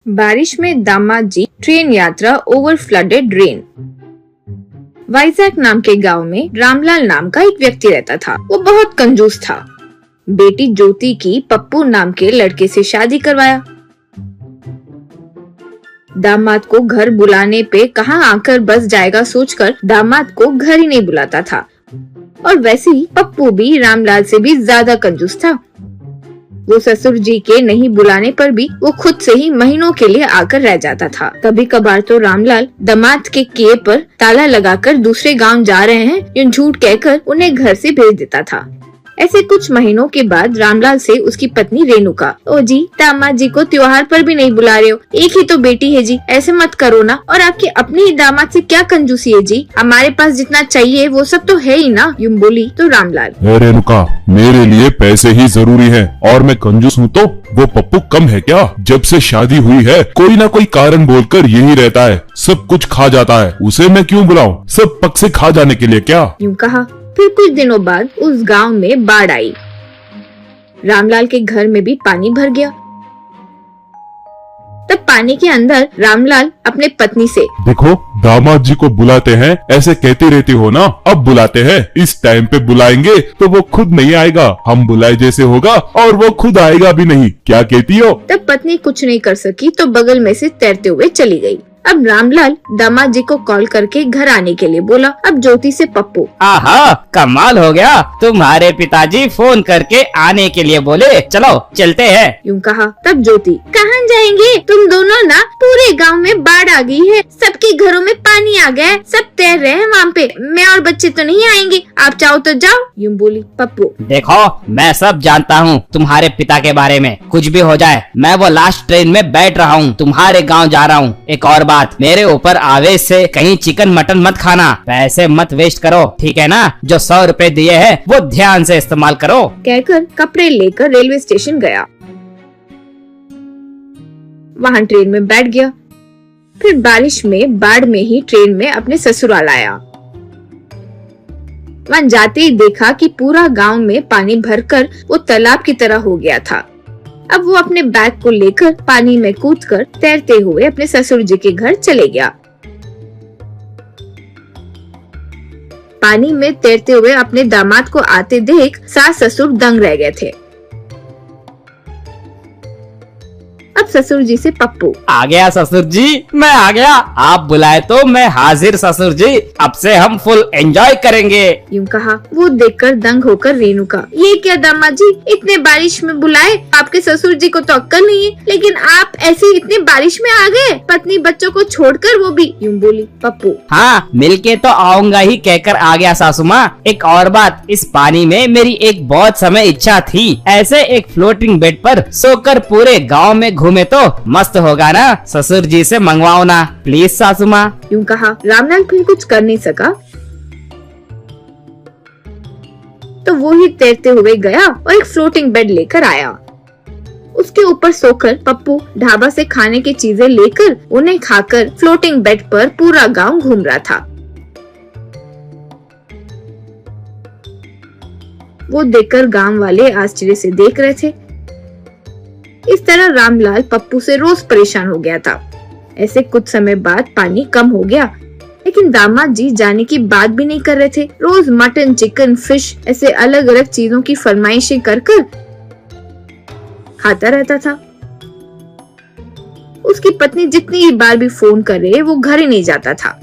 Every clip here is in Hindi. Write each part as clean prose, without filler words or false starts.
बारिश में दामाद जी ट्रेन यात्रा ओवर फ्लडेड रेन। वाइजैक नाम के गांव में रामलाल नाम का एक व्यक्ति रहता था। वो बहुत कंजूस था। बेटी ज्योति की पप्पू नाम के लड़के से शादी करवाया। दामाद को घर बुलाने पे कहाँ आकर बस जाएगा सोचकर दामाद को घर ही नहीं बुलाता था। और वैसे ही पप्पू भी रामलाल से भी ज्यादा कंजूस था। वो ससुर जी के नहीं बुलाने पर भी वो खुद से ही महीनों के लिए आकर रह जाता था। कभी कभार तो रामलाल दामाद के किए पर ताला लगाकर दूसरे गांव जा रहे हैं ये झूठ कहकर उन्हें घर से भेज देता था। ऐसे कुछ महीनों के बाद रामलाल से उसकी पत्नी रेणुका, ओ जी दामाद जी को त्योहार पर भी नहीं बुला रहे हो, एक ही तो बेटी है जी, ऐसे मत करो ना। और आपके अपने ही दामाद से क्या कंजूसी है जी, हमारे पास जितना चाहिए वो सब तो है ही ना, यूं बोली तो रामलाल। रेणुका, मेरे लिए पैसे ही जरूरी है और मैं कंजूस हूँ तो वो पप्पू कम है क्या? जब से शादी हुई है कोई ना कोई कारण बोलकर यही रहता है, सब कुछ खा जाता है, उसे मैं क्यों बुलाऊं? सब पक से खा जाने के लिए क्या? यूं कहा। फिर कुछ दिनों बाद उस गांव में बाढ़ आई। रामलाल के घर में भी पानी भर गया। तब पानी के अंदर रामलाल अपने पत्नी से, देखो दामाद जी को बुलाते हैं, ऐसे कहती रहती हो ना, अब बुलाते हैं, इस टाइम पे बुलाएंगे तो वो खुद नहीं आएगा, हम बुलाए जैसे होगा और वो खुद आएगा भी नहीं, क्या कहती हो? तब पत्नी कुछ नहीं कर सकी तो बगल में से तैरते हुए चली गई। अब रामलाल दामाद जी को कॉल करके घर आने के लिए बोला। अब ज्योति से पप्पू, आहा कमाल हो गया, तुम्हारे पिताजी फोन करके आने के लिए बोले, चलो चलते हैं। यूं कहा। तब ज्योति, कहाँ जाएंगे तुम दोनों ना, पूरे गांव में बाढ़ आ गई है, सबके घरों में पानी आ गया है, सब तैर रहे हैं वहाँ पे, मैं और बच्चे तो नहीं आएंगे, आप चाहो तो जाओ, यूं बोली पप्पू। देखो मैं सब जानता हूँ तुम्हारे पिता के बारे में, कुछ भी हो जाए मैं वो लास्ट ट्रेन में बैठ रहा हूँ, तुम्हारे गाँव जा रहा हूँ। एक और बात, मेरे ऊपर आवेश से कहीं चिकन मटन मत खाना, पैसे मत वेस्ट करो, ठीक है ना? जो 100 रुपए दिए हैं वो ध्यान से इस्तेमाल करो। कहकर कपड़े लेकर रेलवे स्टेशन गया। वहाँ ट्रेन में बैठ गया। फिर बारिश में बाढ़ में ही ट्रेन में अपने ससुराल आया। वहाँ जाते ही देखा कि पूरा गांव में पानी भरकर वो तालाब की तरह हो गया था। अब वो अपने बैग को लेकर पानी में कूदकर तैरते हुए अपने ससुर जी के घर चले गया। पानी में तैरते हुए अपने दामाद को आते देख सास ससुर दंग रह गए थे। अब ससुर जी से पप्पू, आ गया ससुर जी, मैं आ गया, आप बुलाए तो मैं हाजिर ससुर जी, अब से हम फुल एंजॉय करेंगे। यूं कहा। वो देखकर दंग होकर रेणुका, ये क्या दामाद जी, इतने बारिश में बुलाए, आपके ससुर जी को तो अक्ल नहीं है, लेकिन आप ऐसे इतने बारिश में आ गए, पत्नी बच्चों को छोड़कर, वो भी, यूं बोली पप्पू। हाँ मिलके तो आऊंगा ही कहकर आ गया सासू माँ। एक और बात, इस पानी में मेरी एक बहुत समय इच्छा थी, ऐसे एक फ्लोटिंग बेड पर सोकर पूरे गाँव में घूमे तो मस्त होगा ना, ससुर जी से मंगवाओ ना प्लीज सासू माँ। यूं कहा। रामलाल फिर कुछ कर नहीं सका तो वो ही तैरते हुए गया और एक फ्लोटिंग बेड लेकर आया। उसके ऊपर सोकर पप्पू ढाबा से खाने की चीजें लेकर उन्हें खाकर फ्लोटिंग बेड पर पूरा गांव घूम रहा था। वो देखकर गांव वाले आश्चर्य से देख रहे थे। इस तरह रामलाल पप्पू से रोज परेशान हो गया था। ऐसे कुछ समय बाद पानी कम हो गया, लेकिन दामाद जी जाने की बात भी नहीं कर रहे थे। रोज मटन, चिकन, फिश ऐसे अलग अलग चीजों की फरमाइशें कर खाता रहता था। उसकी पत्नी जितनी बार भी फोन करे वो घर ही नहीं जाता था।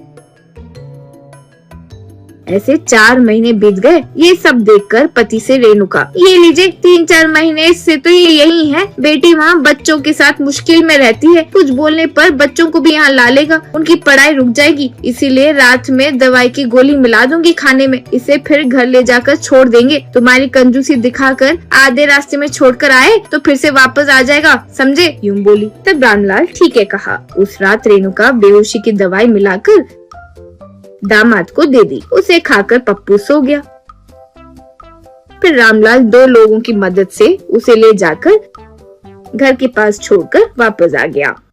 ऐसे 4 महीने बीत गए। ये सब देखकर पति से रेणुका, ये लीजिए 3-4 महीने से तो ये यही है, बेटी वहाँ बच्चों के साथ मुश्किल में रहती है, कुछ बोलने पर बच्चों को भी यहाँ ला लेगा, उनकी पढ़ाई रुक जाएगी, इसीलिए रात में दवाई की गोली मिला दूंगी खाने में, इसे फिर घर ले जाकर छोड़ देंगे, तुम्हारी कंजूसी दिखाकर आधे रास्ते में छोड़कर आए तो फिर से वापस आ जाएगा, समझे, यूं बोली। तब रामलाल ठीक है कहा। उस रात रेणुका बेहोशी की दवाई मिलाकर दामाद को दे दी। उसे खाकर पप्पू सो गया। फिर रामलाल 2 लोगों की मदद से उसे ले जाकर घर के पास छोड़कर वापस आ गया।